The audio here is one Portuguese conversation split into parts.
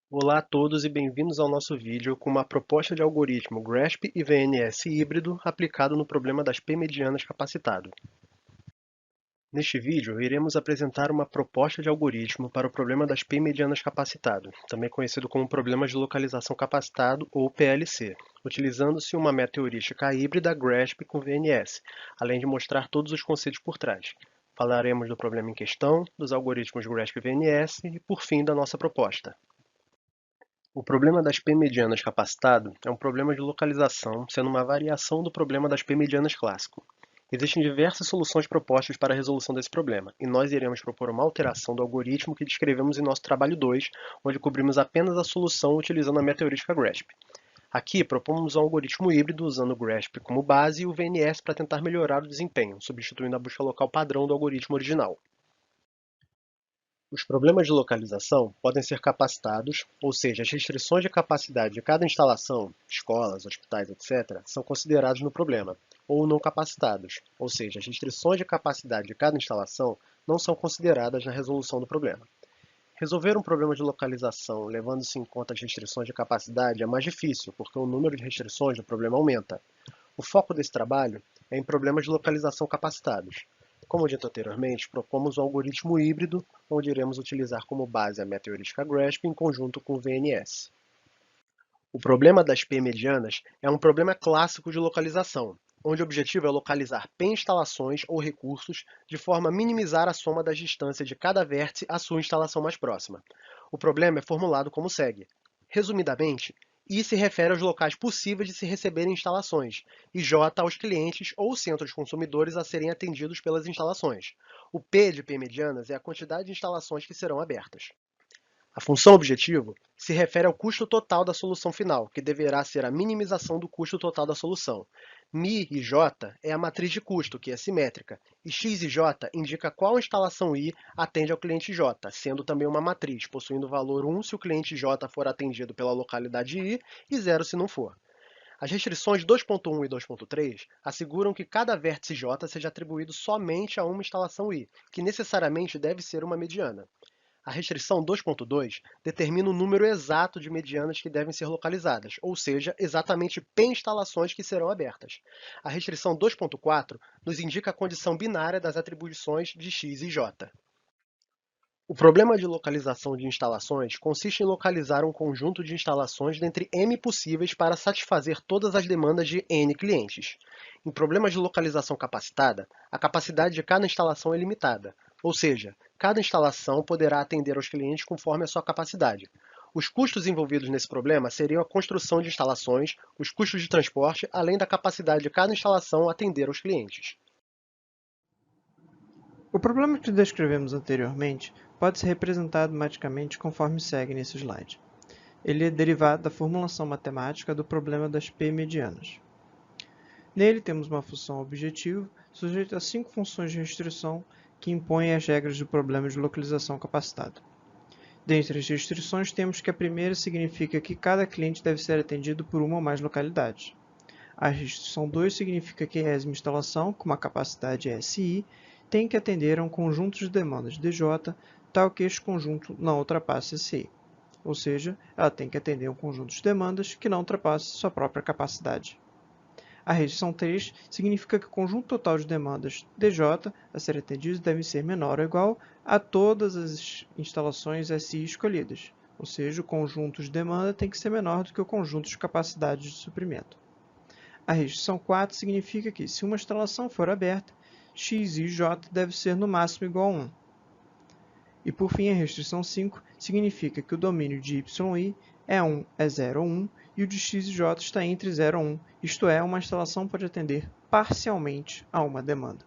Olá a todos e bem-vindos ao nosso vídeo com uma proposta de algoritmo GRASP e VNS híbrido aplicado no problema das p-medianas capacitado. Neste vídeo, iremos apresentar uma proposta de algoritmo para o problema das p-medianas capacitado, também conhecido como problema de localização capacitado ou PLC, utilizando-se uma meta-heurística híbrida GRASP com VNS, além de mostrar todos os conceitos por trás. Falaremos do problema em questão, dos algoritmos GRASP e VNS e, por fim, da nossa proposta. O problema das p-medianas capacitado é um problema de localização, sendo uma variação do problema das p-medianas clássico. Existem diversas soluções propostas para a resolução desse problema, e nós iremos propor uma alteração do algoritmo que descrevemos em nosso trabalho 2, onde cobrimos apenas a solução utilizando a meta-heurística GRASP. Aqui, propomos um algoritmo híbrido usando o GRASP como base e o VNS para tentar melhorar o desempenho, substituindo a busca local padrão do algoritmo original. Os problemas de localização podem ser capacitados, ou seja, as restrições de capacidade de cada instalação, escolas, hospitais, etc., são considerados no problema, ou não capacitados, ou seja, as restrições de capacidade de cada instalação não são consideradas na resolução do problema. Resolver um problema de localização levando-se em conta as restrições de capacidade é mais difícil, porque o número de restrições do problema aumenta. O foco desse trabalho é em problemas de localização capacitados. Como dito anteriormente, propomos um algoritmo híbrido, onde iremos utilizar como base a meta-heurística GRASP em conjunto com o VNS. O problema das p-medianas é um problema clássico de localização, onde o objetivo é localizar p-instalações ou recursos de forma a minimizar a soma das distâncias de cada vértice à sua instalação mais próxima. O problema é formulado como segue. Resumidamente, I se refere aos locais possíveis de se receberem instalações, e J aos clientes ou centros consumidores a serem atendidos pelas instalações. O P de p-medianas é a quantidade de instalações que serão abertas. A função objetivo se refere ao custo total da solução final, que deverá ser a minimização do custo total da solução. Mi e J é a matriz de custo, que é simétrica, e X e J indica qual instalação I atende ao cliente J, sendo também uma matriz, possuindo o valor 1 se o cliente J for atendido pela localidade I e 0 se não for. As restrições 2.1 e 2.3 asseguram que cada vértice J seja atribuído somente a uma instalação I, que necessariamente deve ser uma mediana. A restrição 2.2 determina o número exato de medianas que devem ser localizadas, ou seja, exatamente p instalações que serão abertas. A restrição 2.4 nos indica a condição binária das atribuições de x e j. O problema de localização de instalações consiste em localizar um conjunto de instalações dentre m possíveis para satisfazer todas as demandas de n clientes. Em problemas de localização capacitada, a capacidade de cada instalação é limitada, ou seja, cada instalação poderá atender aos clientes conforme a sua capacidade. Os custos envolvidos nesse problema seriam a construção de instalações, os custos de transporte, além da capacidade de cada instalação atender aos clientes. O problema que descrevemos anteriormente pode ser representado matematicamente conforme segue nesse slide. Ele é derivado da formulação matemática do problema das p-medianas. Nele temos uma função objetivo sujeita a 5 funções de restrição que impõem as regras do problema de localização capacitada. Dentre as restrições, temos que a primeira significa que cada cliente deve ser atendido por uma ou mais localidades. A restrição 2 significa que a ésima instalação, com uma capacidade SI, tem que atender a um conjunto de demandas DJ, tal que este conjunto não ultrapasse SI. Ou seja, ela tem que atender a um conjunto de demandas que não ultrapasse sua própria capacidade. A restrição 3 significa que o conjunto total de demandas DJ a ser atendidos deve ser menor ou igual a todas as instalações SI escolhidas, ou seja, o conjunto de demanda tem que ser menor do que o conjunto de capacidades de suprimento. A restrição 4 significa que, se uma instalação for aberta, x e j deve ser no máximo igual a 1. E por fim, a restrição 5 significa que o domínio de y e é 0 ou 1 e o de x e j está entre 0 ou 1, isto é, uma instalação pode atender parcialmente a uma demanda.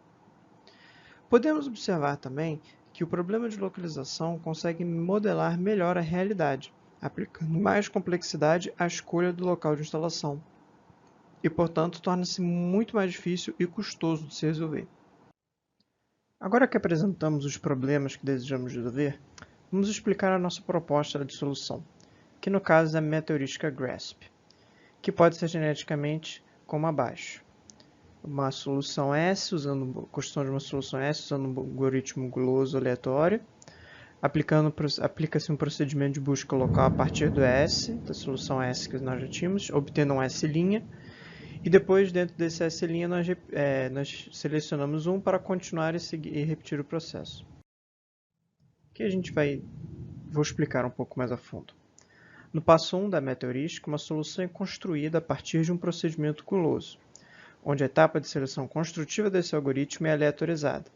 Podemos observar também que o problema de localização consegue modelar melhor a realidade, aplicando mais complexidade à escolha do local de instalação, e, portanto, torna-se muito mais difícil e custoso de se resolver. Agora que apresentamos os problemas que desejamos resolver, vamos explicar a nossa proposta de solução, que no caso é a meta-heurística GRASP, que pode ser geneticamente como abaixo. Uma solução S, construção de uma solução S usando um algoritmo guloso aleatório, Aplica-se um procedimento de busca local a partir do S, da solução S que nós já tínhamos, obtendo um S', e depois dentro desse S', nós selecionamos um para continuar e repetir o processo. Aqui vou explicar um pouco mais a fundo. No passo 1 da meta-heurística, uma solução é construída a partir de um procedimento guloso, onde a etapa de seleção construtiva desse algoritmo é aleatorizada,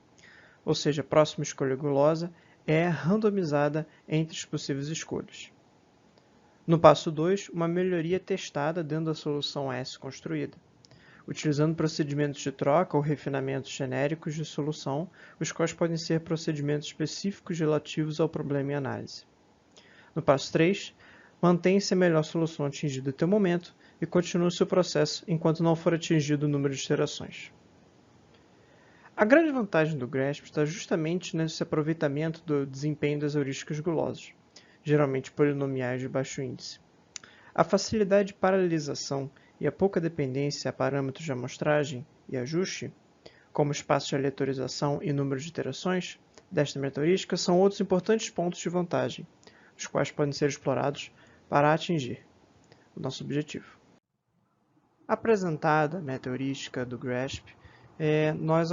ou seja, a próxima escolha gulosa é randomizada entre as possíveis escolhas. No passo 2, uma melhoria é testada dentro da solução S construída, utilizando procedimentos de troca ou refinamentos genéricos de solução, os quais podem ser procedimentos específicos relativos ao problema em análise. No passo 3, mantém-se a melhor solução atingida até o momento e continua o seu processo enquanto não for atingido o número de iterações. A grande vantagem do GRASP está justamente nesse aproveitamento do desempenho das heurísticas gulosas, geralmente polinomiais de baixo índice. A facilidade de paralelização e a pouca dependência a parâmetros de amostragem e ajuste, como espaço de aleatorização e número de iterações, desta meta-heurística são outros importantes pontos de vantagem, os quais podem ser explorados para atingir o nosso objetivo. Apresentada a meta-heurística do GRASP, nós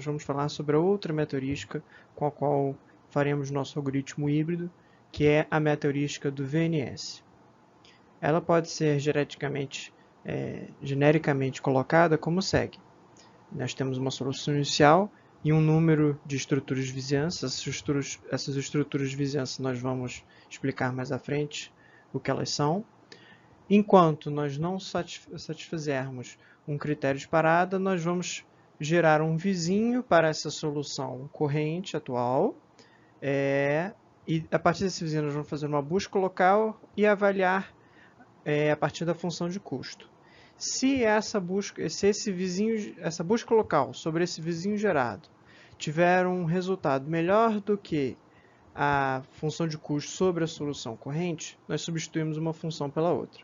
vamos falar sobre a outra meta-heurística com a qual faremos nosso algoritmo híbrido, que é a meta-heurística do VNS. Ela pode ser genericamente colocada como segue. Nós temos uma solução inicial e um número de estruturas de vizinhança. Essas estruturas de vizinhança nós vamos explicar mais à frente o que elas são. Enquanto nós não satisfizermos um critério de parada, nós vamos gerar um vizinho para essa solução corrente atual. E a partir desse vizinho nós vamos fazer uma busca local e avaliar a partir da função de custo. Se essa busca local sobre esse vizinho gerado tiver um resultado melhor do que a função de custo sobre a solução corrente, nós substituímos uma função pela outra.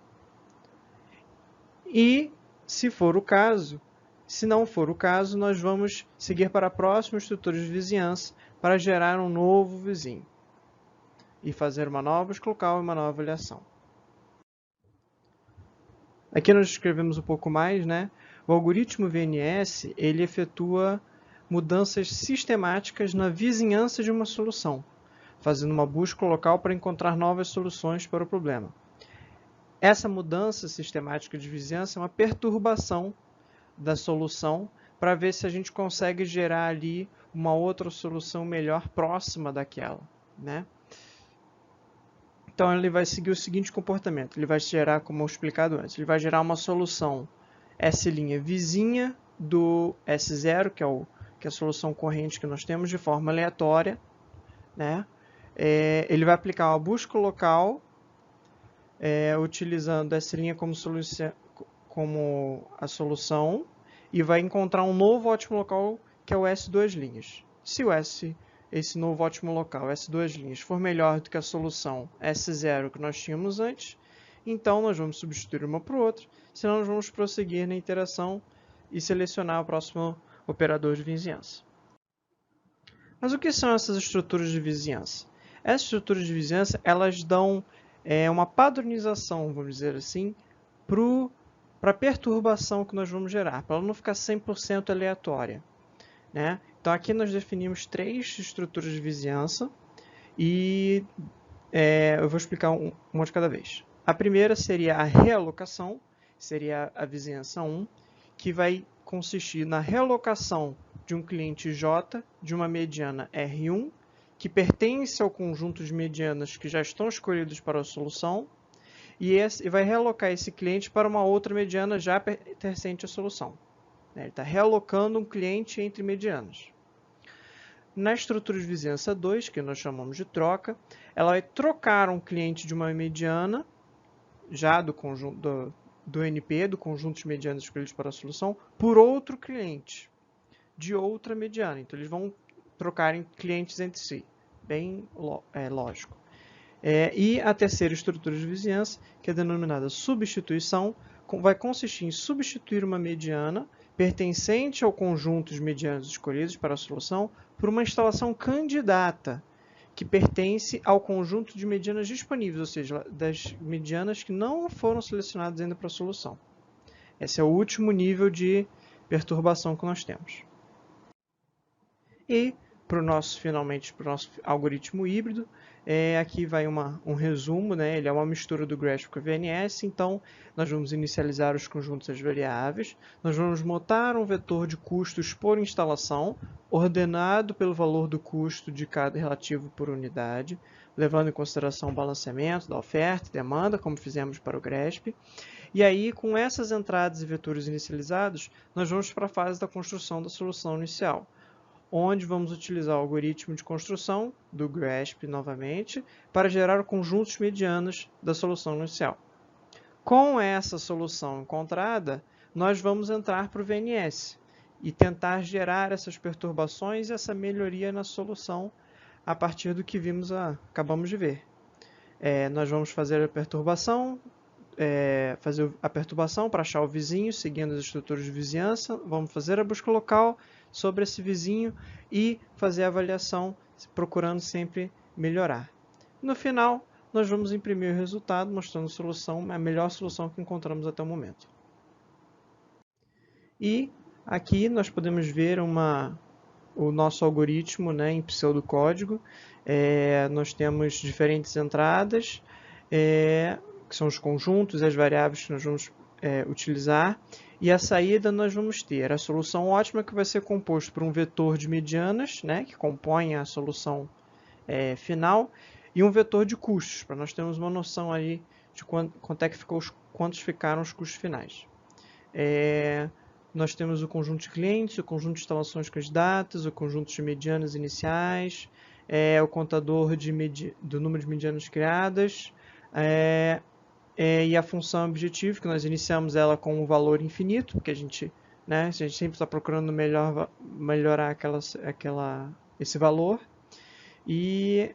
E, se não for o caso, nós vamos seguir para a próxima estrutura de vizinhança para gerar um novo vizinho e fazer uma nova busca local e uma nova avaliação. Aqui nós escrevemos um pouco mais, né? O algoritmo VNS ele efetua mudanças sistemáticas na vizinhança de uma solução, fazendo uma busca local para encontrar novas soluções para o problema. Essa mudança sistemática de vizinhança é uma perturbação da solução para ver se a gente consegue gerar ali uma outra solução melhor próxima daquela, né? Então ele vai seguir o seguinte comportamento, ele vai gerar, como eu explicado antes, ele vai gerar uma solução S' vizinha do S0, que é a solução corrente que nós temos, de forma aleatória, né? Ele vai aplicar uma busca local, utilizando S' como a solução, e vai encontrar um novo ótimo local, que é o S2'. Se esse novo ótimo local, S2', for melhor do que a solução S0 que nós tínhamos antes, então nós vamos substituir uma por outra, senão nós vamos prosseguir na iteração e selecionar o próximo operador de vizinhança. Mas o que são essas estruturas de vizinhança? Essas estruturas de vizinhança, elas dão uma padronização, vamos dizer assim, para a perturbação que nós vamos gerar, para ela não ficar 100% aleatória, né? Então aqui nós definimos 3 estruturas de vizinhança e eu vou explicar uma de cada vez. A primeira seria a realocação, seria a vizinhança 1, que vai consistir na realocação de um cliente J de uma mediana R1, que pertence ao conjunto de medianas que já estão escolhidos para a solução, e vai realocar esse cliente para uma outra mediana já pertencente à solução. Ele está realocando um cliente entre medianas. Na estrutura de vizinhança 2, que nós chamamos de troca, ela vai trocar um cliente de uma mediana, já do conjunto do NP, do conjunto de medianas escolhidos para a solução, por outro cliente de outra mediana. Então, eles vão trocar em clientes entre si. Bem lógico. E a terceira estrutura de vizinhança, que é denominada substituição, vai consistir em substituir uma mediana pertencente ao conjunto de medianas escolhidos para a solução por uma instalação candidata que pertence ao conjunto de medianas disponíveis, ou seja, das medianas que não foram selecionadas ainda para a solução. Esse é o último nível de perturbação que nós temos. E, finalmente, para o nosso algoritmo híbrido, aqui vai um resumo, né? Ele é uma mistura do GRASP com a VNS, então nós vamos inicializar os conjuntos das variáveis, nós vamos montar um vetor de custos por instalação, ordenado pelo valor do custo de cada relativo por unidade, levando em consideração o balanceamento da oferta e demanda, como fizemos para o GRASP. E aí, com essas entradas e vetores inicializados, nós vamos para a fase da construção da solução inicial, onde vamos utilizar o algoritmo de construção do GRASP novamente para gerar conjuntos medianos da solução inicial. Com essa solução encontrada, nós vamos entrar para o VNS e tentar gerar essas perturbações e essa melhoria na solução a partir do que acabamos de ver. Nós vamos fazer a perturbação para achar o vizinho, seguindo as estruturas de vizinhança. Vamos fazer a busca local sobre esse vizinho e fazer a avaliação, procurando sempre melhorar. No final, nós vamos imprimir o resultado, mostrando a melhor solução que encontramos até o momento. E aqui nós podemos ver o nosso algoritmo, né, em pseudocódigo. Nós temos diferentes entradas, que são os conjuntos e as variáveis que nós vamos utilizar. E a saída nós vamos ter a solução ótima, que vai ser composto por um vetor de medianas, né, que compõe a solução final, e um vetor de custos, para nós termos uma noção aí de quantos ficaram os custos finais. Nós temos o conjunto de clientes, o conjunto de instalações candidatas, o conjunto de medianas iniciais, o contador do número de medianas criadas, e a função objetivo, que nós iniciamos ela com um valor infinito, porque a gente sempre está procurando melhorar esse valor, e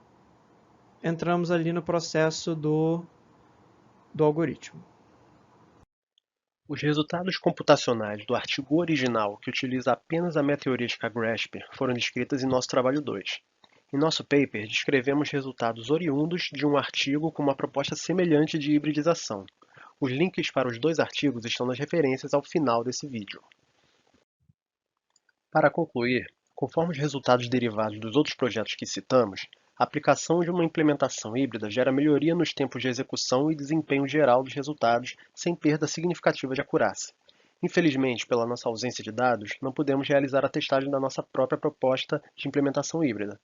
entramos ali no processo do algoritmo. Os resultados computacionais do artigo original, que utiliza apenas a meta-heurística GRASP, foram descritas em nosso trabalho 2. Em nosso paper, descrevemos resultados oriundos de um artigo com uma proposta semelhante de hibridização. Os links para os 2 artigos estão nas referências ao final desse vídeo. Para concluir, conforme os resultados derivados dos outros projetos que citamos, a aplicação de uma implementação híbrida gera melhoria nos tempos de execução e desempenho geral dos resultados, sem perda significativa de acurácia. Infelizmente, pela nossa ausência de dados, não pudemos realizar a testagem da nossa própria proposta de implementação híbrida.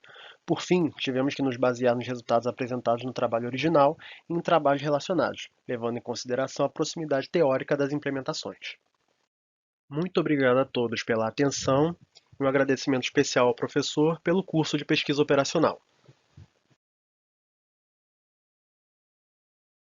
Por fim, tivemos que nos basear nos resultados apresentados no trabalho original e em trabalhos relacionados, levando em consideração a proximidade teórica das implementações. Muito obrigado a todos pela atenção e um agradecimento especial ao professor pelo curso de pesquisa operacional.